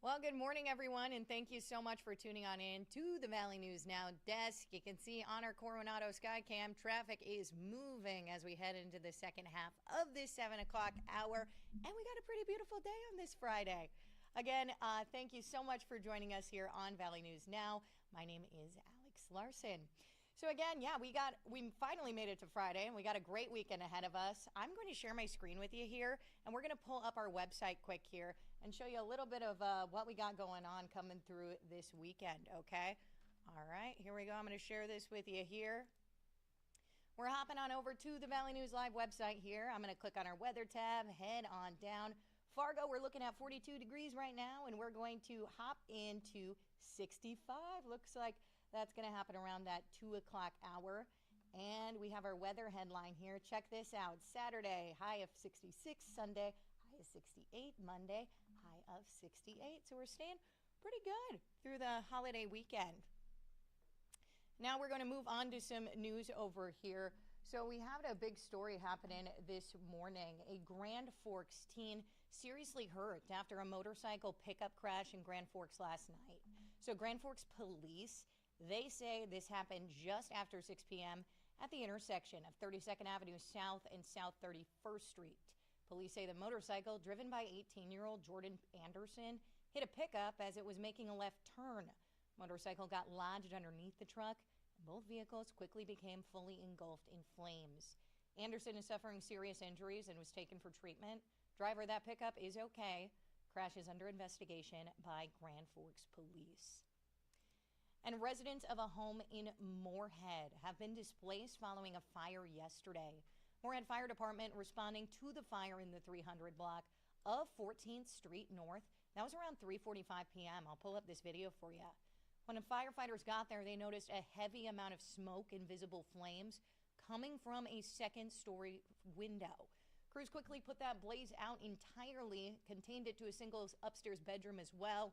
Well, good morning, everyone, and thank you so much for tuning on in to the Valley News Now desk. You can see on our Coronado Skycam, traffic is moving as we head into the second half of this 7 o'clock hour, and we got a pretty beautiful day on this Friday. Again, thank you so much for joining us here on Valley News Now. My name is Alex Larson. So again, yeah, we finally made it to Friday and we got a great weekend ahead of us. I'm going to share my screen with you here and we're going to pull up our website quick here and show you a little bit of what we got going on coming through this weekend, okay? All right, here we go. I'm going to share this with you here. We're hopping on over to the Valley News Live website here. I'm going to click on our weather tab, head on down. Fargo, we're looking at 42 degrees right now, and we're going to hop into 65. Looks like that's going to happen around that 2 o'clock hour. And we have our weather headline here. Check this out. Saturday, high of 66. Sunday, high of 68. Monday, high of 68. So we're staying pretty good through the holiday weekend. Now we're going to move on to some news over here. So we have a big story happening this morning. A Grand Forks teen seriously hurt after a motorcycle pickup crash in Grand Forks last night. So Grand Forks police, they say this happened just after 6 p.m. at the intersection of 32nd Avenue South and South 31st Street. Police say the motorcycle, driven by 18-year-old Jordan Anderson, hit a pickup as it was making a left turn. Motorcycle got lodged underneath the truck, and both vehicles quickly became fully engulfed in flames. Anderson is suffering serious injuries and was taken for treatment. Driver of that pickup is okay. Crash is under investigation by Grand Forks police. And residents of a home in Moorhead have been displaced following a fire yesterday. Moorhead Fire Department responding to the fire in the 300 block of 14th Street North. That was around 3:45 p.m. I'll pull up this video for you. When the firefighters got there, they noticed a heavy amount of smoke and visible flames coming from a second-story window. Crews quickly put that blaze out entirely, contained it to a single upstairs bedroom as well.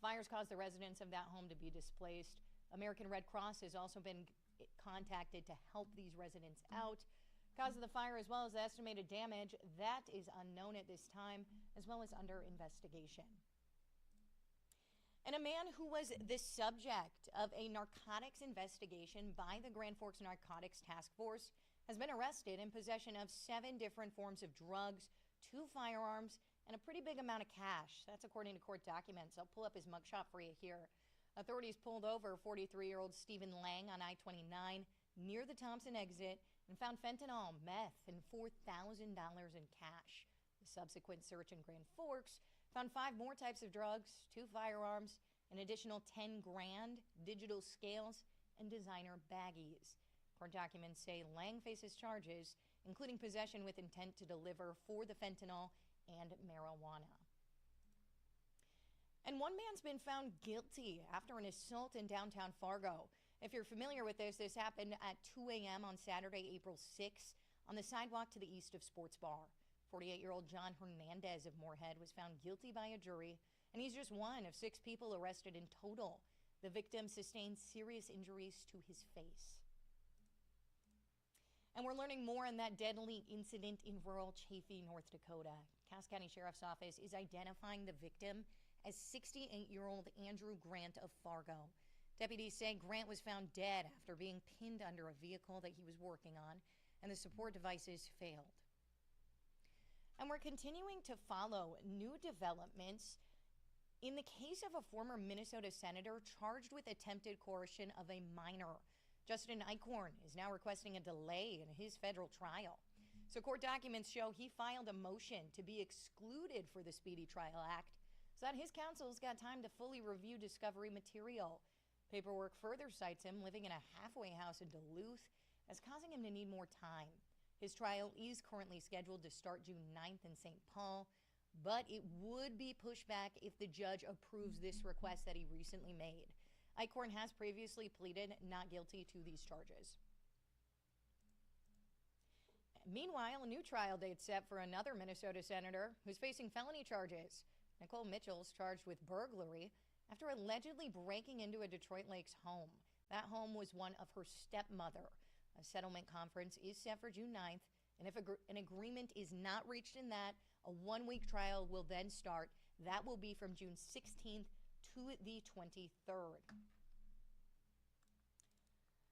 Fires caused the residents of that home to be displaced. American Red Cross has also been contacted to help these residents out. Cause of the fire, as well as the estimated damage, that is unknown at this time, as well as under investigation. And a man who was the subject of a narcotics investigation by the Grand Forks Narcotics Task Force has been arrested in possession of 7 different forms of drugs, 2 firearms, and a pretty big amount of cash. That's according to court documents. I'll pull up his mugshot for you here. Authorities pulled over 43-year-old Stephen Lang on I-29 near the Thompson exit and found fentanyl, meth, and $4,000 in cash. The subsequent search in Grand Forks found 5 more types of drugs, 2 firearms, an additional 10 grand, digital scales, and designer baggies. Court documents say Lang faces charges, including possession with intent to deliver for the fentanyl and marijuana. And one man's been found guilty after an assault in downtown Fargo. If you're familiar with this happened at 2 a.m. on Saturday, April 6th, on the sidewalk to the east of Sports Bar. 48-year-old John Hernandez of Moorhead was found guilty by a jury, and he's just one of 6 people arrested in total. The victim sustained serious injuries to his face. And we're learning more on that deadly incident in rural Chaffee, North Dakota. Cass County Sheriff's Office is identifying the victim as 68-year-old Andrew Grant of Fargo. Deputies say Grant was found dead after being pinned under a vehicle that he was working on, and the support devices failed. And we're continuing to follow new developments in the case of a former Minnesota senator charged with attempted coercion of a minor. Justin Eichhorn is now requesting a delay in his federal trial. So court documents show he filed a motion to be excluded for the Speedy Trial Act so that his counsel's got time to fully review discovery material. Paperwork further cites him living in a halfway house in Duluth as causing him to need more time. His trial is currently scheduled to start June 9th in St. Paul, but it would be pushed back if the judge approves this request that he recently made. Eichhorn has previously pleaded not guilty to these charges. Meanwhile, a new trial date set for another Minnesota senator who's facing felony charges. Nicole Mitchell's charged with burglary after allegedly breaking into a Detroit Lakes home. That home was one of her stepmother. A settlement conference is set for June 9th, and if an agreement is not reached in that, a 1-week trial will then start. That will be from June 16th to the 23rd.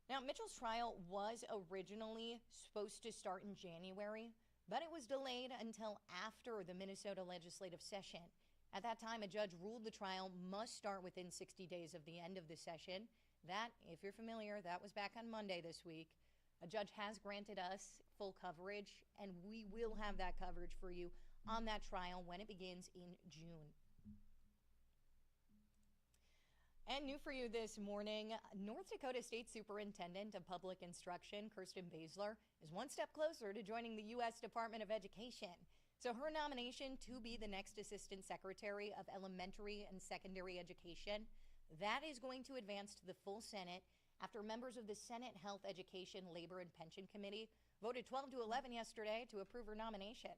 Now, Mitchell's trial was originally supposed to start in January, but it was delayed until after the Minnesota legislative session. At that time, a judge ruled the trial must start within 60 days of the end of the session. That, if you're familiar, that was back on Monday this week. A judge has granted us full coverage, and we will have that coverage for you on that trial when it begins in June. And new for you this morning, North Dakota State Superintendent of Public Instruction, Kirsten Baszler, is one step closer to joining the U.S. Department of Education. So her nomination to be the next Assistant Secretary of Elementary and Secondary Education, that is going to advance to the full Senate after members of the Senate Health, Education, Labor, and Pension Committee voted 12 to 11 yesterday to approve her nomination.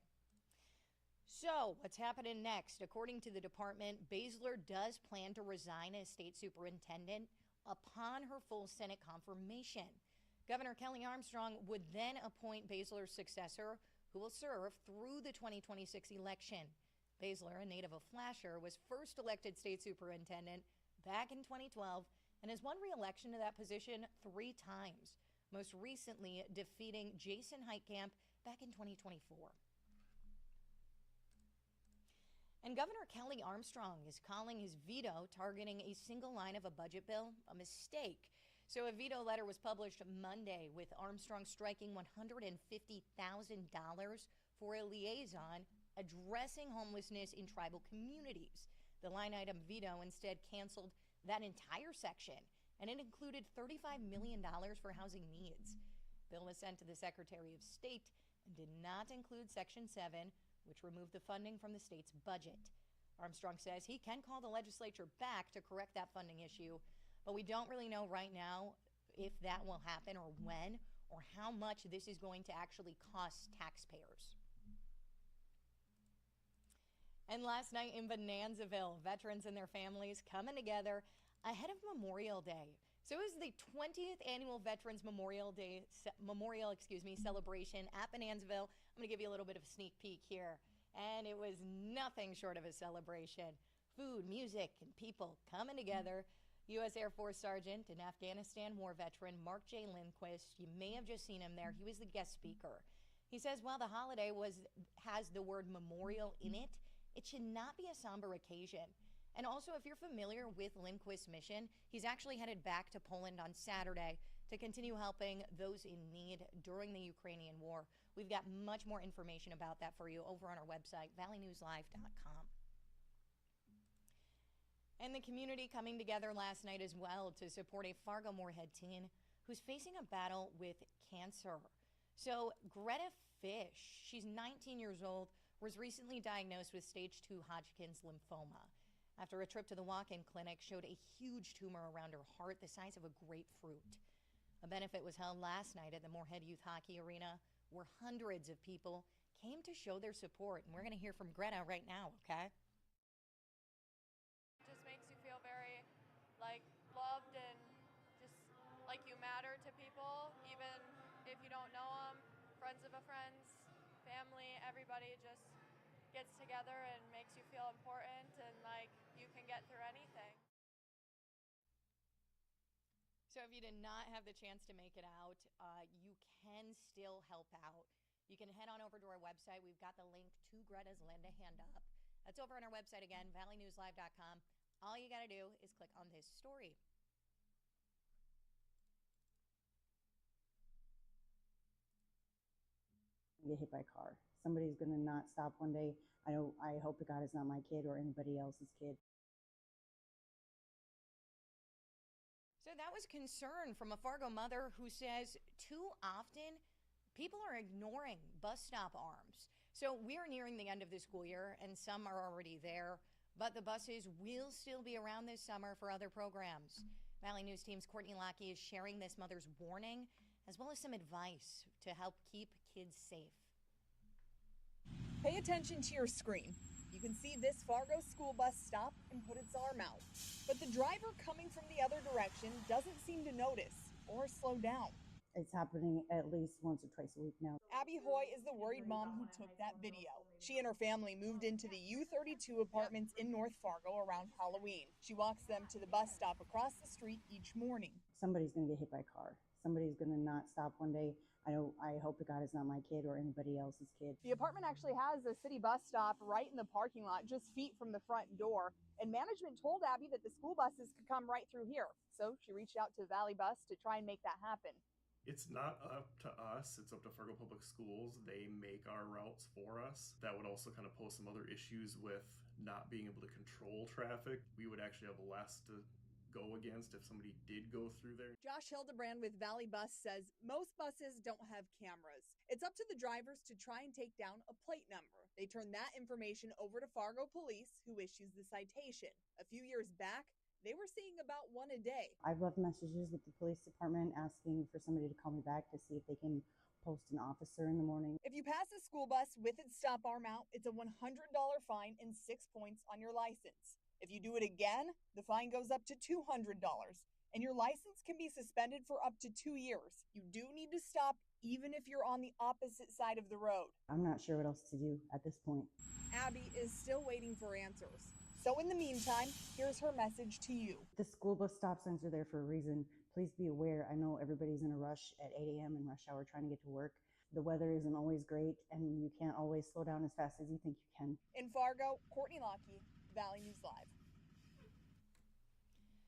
So, what's happening next? According to the department, Baszler does plan to resign as state superintendent upon her full Senate confirmation. Governor Kelly Armstrong would then appoint Baszler's successor, who will serve through the 2026 election. Baszler, a native of Flasher, was first elected state superintendent back in 2012 and has won re-election to that position 3 times, most recently defeating Jason Heitkamp back in 2024. And Governor Kelly Armstrong is calling his veto targeting a single line of a budget bill a mistake. So a veto letter was published Monday with Armstrong striking $150,000 for a liaison addressing homelessness in tribal communities. The line item veto instead canceled that entire section, and it included $35 million for housing needs. Bill was sent to the Secretary of State and did not include Section 7, which removed the funding from the state's budget. Armstrong says he can call the legislature back to correct that funding issue, but we don't really know right now if that will happen or when or how much this is going to actually cost taxpayers. And last night in Bonanzaville, veterans and their families coming together ahead of Memorial Day. So it was the 20th annual Veterans Memorial celebration at Bonanzaville. I'm going to give you a little bit of a sneak peek here. And it was nothing short of a celebration. Food, music, and people coming together. U.S. Air Force Sergeant and Afghanistan war veteran Mark J. Lindquist, you may have just seen him there. He was the guest speaker. He says while the holiday has the word memorial in it, it should not be a somber occasion. And also, if you're familiar with Lindquist's mission, he's actually headed back to Poland on Saturday to continue helping those in need during the Ukrainian war. We've got much more information about that for you over on our website, valleynewslive.com. And the community coming together last night as well to support a Fargo-Moorhead teen who's facing a battle with cancer. So Greta Fish, she's 19 years old, was recently diagnosed with stage 2 Hodgkin's lymphoma. After a trip to the walk-in clinic, showed a huge tumor around her heart the size of a grapefruit. A benefit was held last night at the Moorhead Youth Hockey Arena, where hundreds of people came to show their support. And we're going to hear from Greta right now, okay? It just makes you feel very, loved and just like you matter to people, even if you don't know them, friends of a friend's, family, everybody just gets together and makes you feel important and like you can get through anything. So if you did not have the chance to make it out, you can still help out. You can head on over to our website. We've got the link to Greta's Lend a Hand Up. That's over on our website again, valleynewslive.com. All you got to do is click on this story. Get hit by a car. Somebody's going to not stop one day. I hope to God it's not my kid or anybody else's kid. So that was concern from a Fargo mother who says too often people are ignoring bus stop arms. So we're nearing the end of the school year and some are already there, but the buses will still be around this summer for other programs. Valley News Team's Courtney Lockey is sharing this mother's warning as well as some advice to help keep kids safe. Pay attention to your screen. You can see this Fargo school bus stop and put its arm out. But the driver coming from the other direction doesn't seem to notice or slow down. It's happening at least once or twice a week now. Abby Hoy is the worried mom who took that video. She and her family moved into the U32 apartments in North Fargo around Halloween. She walks them to the bus stop across the street each morning. Somebody's going to get hit by a car. Somebody's going to not stop one day. I hope to God it's not my kid or anybody else's kid. The apartment actually has a city bus stop right in the parking lot, just feet from the front door. And management told Abby that the school buses could come right through here. So she reached out to Valley Bus to try and make that happen. It's not up to us, it's up to Fargo Public Schools. They make our routes for us. That would also kind of pose some other issues with not being able to control traffic. We would actually have less to go against if somebody did go through there. Josh Hildebrand with Valley Bus says most buses don't have cameras. It's up to the drivers to try and take down a plate number. They turn that information over to Fargo Police, who issues the citation. A few years back, they were seeing about one a day. I've left messages with the police department asking for somebody to call me back to see if they can post an officer in the morning. If you pass a school bus with its stop arm out, it's a $100 fine and 6 points on your license. If you do it again, the fine goes up to $200, and your license can be suspended for up to 2 years. You do need to stop even if you're on the opposite side of the road. I'm not sure what else to do at this point. Abby is still waiting for answers. So in the meantime, here's her message to you. The school bus stop signs are there for a reason. Please be aware. I know everybody's in a rush at 8 a.m. and rush hour trying to get to work. The weather isn't always great, and you can't always slow down as fast as you think you can. In Fargo, Courtney Lockey, Valley News Live.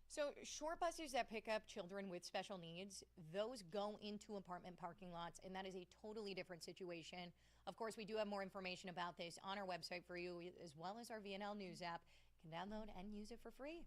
So short buses that pick up children with special needs, those go into apartment parking lots, and that is a totally different situation. Of course, we do have more information about this on our website for you, as well as our VNL News app. You can download and use it for free.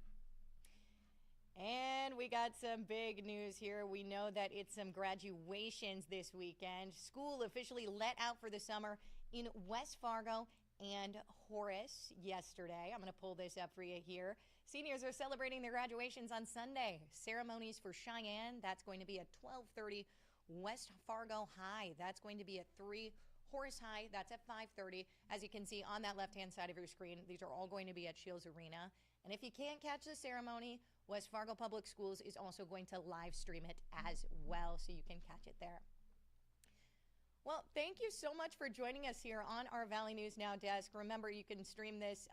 And we got some big news here. We know that it's some graduations this weekend. School officially let out for the summer in West Fargo and Horace yesterday. I'm going to pull this up for you here. Seniors are celebrating their graduations on Sunday. Ceremonies for Cheyenne, that's going to be at 12:30. West Fargo High, that's going to be at 3. Horace High, that's at 5:30. As you can see on that left-hand side of your screen, these are all going to be at Shields Arena. And if you can't catch the ceremony, West Fargo Public Schools is also going to live stream it as well, so you can catch it there. Well, thank you so much for joining us here on our Valley News Now desk. Remember, you can stream this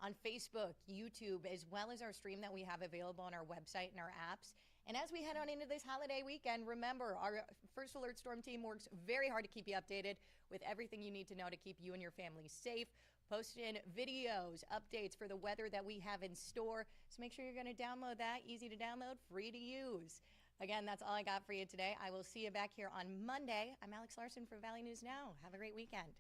on Facebook, YouTube, as well as our stream that we have available on our website and our apps. And as we head on into this holiday weekend, remember, our First Alert Storm team works very hard to keep you updated with everything you need to know to keep you and your family safe. Posting videos, updates for the weather that we have in store. So make sure you're going to download that. Easy to download, free to use. Again, that's all I got for you today. I will see you back here on Monday. I'm Alex Larson for Valley News Now. Have a great weekend.